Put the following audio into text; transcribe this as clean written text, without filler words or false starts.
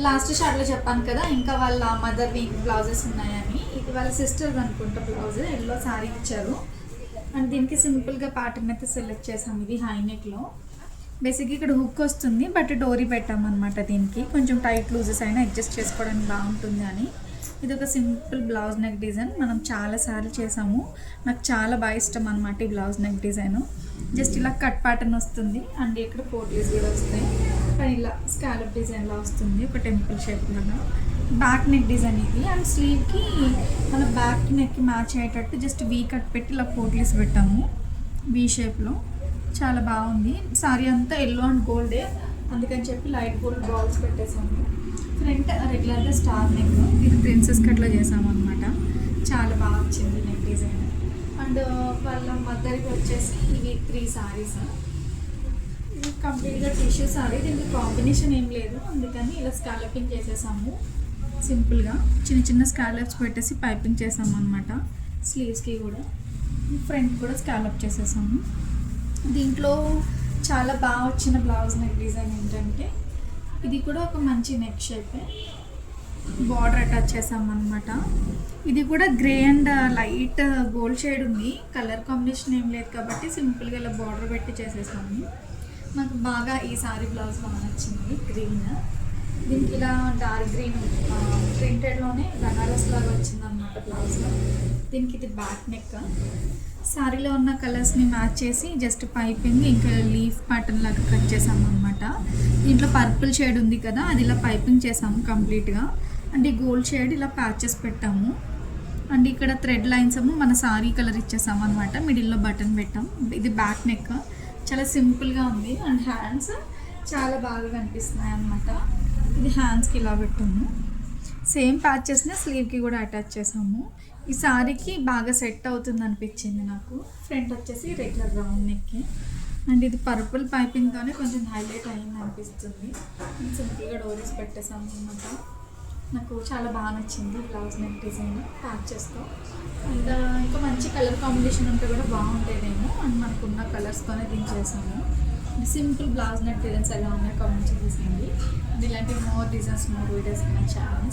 Last షార్ట్లో చెప్పాను కదా, ఇంకా వాళ్ళ మదర్వి బ్లౌజెస్ ఉన్నాయని. ఇది వాళ్ళ సిస్టర్ అనుకుంటా బ్లౌజ్. ఎల్లో శారీ ఇచ్చారు అండ్ దీనికి సింపుల్గా ప్యాటర్న్ అయితే సెలెక్ట్ చేసాము. ఇది హై నెక్లో బేసిక్గా ఇక్కడ హుక్ వస్తుంది, బట్ డోరీ పెట్టామన్నమాట. దీనికి కొంచెం టైట్ లూజెస్ అయినా అడ్జస్ట్ చేసుకోవడానికి బాగుంటుంది అని. ఇది ఒక సింపుల్ బ్లౌజ్ నెక్ డిజైన్. మనం చాలాసార్లు చేసాము, నాకు చాలా బాగా ఇష్టం అనమాట ఈ బ్లౌజ్ నెక్ డిజైన్. జస్ట్ ఇలా కట్ ప్యాటర్న్ వస్తుంది అండ్ ఇక్కడ పోట్లీస్ కూడా వస్తాయి. కానీ ఇలా స్కాలప్ డిజైన్లా వస్తుంది, ఒక టెంపుల్ షేప్ లాగా. బ్యాక్ నెక్ డిజైన్ ఇది. అండ్ స్లీవ్కి మన బ్యాక్ నెక్కి మ్యాచ్ అయ్యేటట్టు జస్ట్ వీ కట్ పెట్టి ఇలా పోట్లీస్ పెట్టాము వీ షేప్లో. చాలా బాగుంది. సారీ అంతా ఎల్లో అండ్ గోల్డే, అందుకని చెప్పి లైట్ గోల్డ్ బాల్స్ పెట్టేసాము. ఫ్రంట్ రెగ్యులర్గా స్టార్ నెక్, ఇది ప్రిన్సెస్ కట్లో చేసాము అనమాట. చాలా బాగా వచ్చింది నెక్ డిజైన్. అండ్ వాళ్ళ మదర్కి వచ్చేసి ఇవి 3 సారీస్. ఇది కంప్లీట్గా టిష్యూ సారీ, దీనికి కాంబినేషన్ ఏం లేదు, అందుకని ఇలా స్కాలపింగ్ చేసేసాము సింపుల్గా. చిన్న చిన్న స్కాలప్స్ పెట్టేసి పైపింగ్ చేసాము అనమాట. స్లీవ్స్కి కూడా ఫ్రంట్ కూడా స్కాలప్ చేసేసాము. దీంట్లో చాలా బాగా వచ్చిన బ్లౌజ్ నెక్ డిజైన్ ఏంటంటే ఇది కూడా ఒక మంచి నెక్ షేపే, బార్డర్ అటాచ్ చేసామన్నమాట. ఇది కూడా grey and light gold shade ఉంది, కలర్ కాంబినేషన్ ఏం లేదు కాబట్టి సింపుల్గా ఇలా బార్డర్ పెట్టి చేసేసాము. నాకు బాగా ఈ సారీ బ్లౌజ్ బాగా నచ్చింది, గ్రీన్. దీనికి ఇలా డార్క్ గ్రీన్ ప్రింటెడ్లోనే బనారస్ లాగా వచ్చిందన్నమాట బ్లౌజ్లో. దీనికి ఇది బ్యాక్ నెక్. శారీలో ఉన్న కలర్స్ని మ్యాచ్ చేసి జస్ట్ పైపింగ్ ఇంకా లీఫ్ ప్యాటర్న్ లాగా కట్ చేసాము అనమాట. దీంట్లో పర్పుల్ షేడ్ ఉంది కదా, అది ఇలా పైపింగ్ చేసాము కంప్లీట్గా. అండ్ ఈ గోల్డ్ షేడ్ ఇలా ప్యాచెస్ పెట్టాము. అండ్ ఇక్కడ థ్రెడ్ లైన్స్ ఏమో మన సారీ కలర్ ఇచ్చేసాము అనమాట. మిడిల్లో బటన్ పెట్టాం. ఇది బ్యాక్ నెక్, చాలా సింపుల్గా ఉంది. అండ్ హ్యాండ్స్ చాలా బాగా కనిపిస్తున్నాయి అనమాట. ఇది హ్యాండ్స్కి ఇలా పెట్టాము. సేమ్ ప్యాచెస్ని స్లీవ్కి కూడా అటాచ్ చేసాము. ఈ సారీకి బాగా సెట్ అవుతుంది అనిపించింది నాకు. ఫ్రంట్ వచ్చేసి రెగ్యులర్ రౌండ్ నెక్కి. అండ్ ఇది పర్పుల్ పైపింగ్తోనే కొంచెం హైలైట్ అయింది అనిపిస్తుంది. సింపుల్గా డోరీస్ పెట్టేసాము అనమాట. నాకు చాలా బాగా నచ్చింది బ్లౌజ్ నెక్ డిజైన్ ప్యాచెస్తో. అండ్ ఇంకా మంచి కలర్ కాంబినేషన్ ఉంటే కూడా బాగుంటేనేమో అండ్ మనకున్న కలర్స్తోనే దించేసాము. సింపుల్ బ్లౌజ్ నెక్ డిజైన్స్ ఎలా ఉన్నాయో కామెంట్ చేసేయండి. అండ్ ఇలాంటి మోర్ డిజైన్స్ మోర్ వీడియోస్ మన ఛానల్ని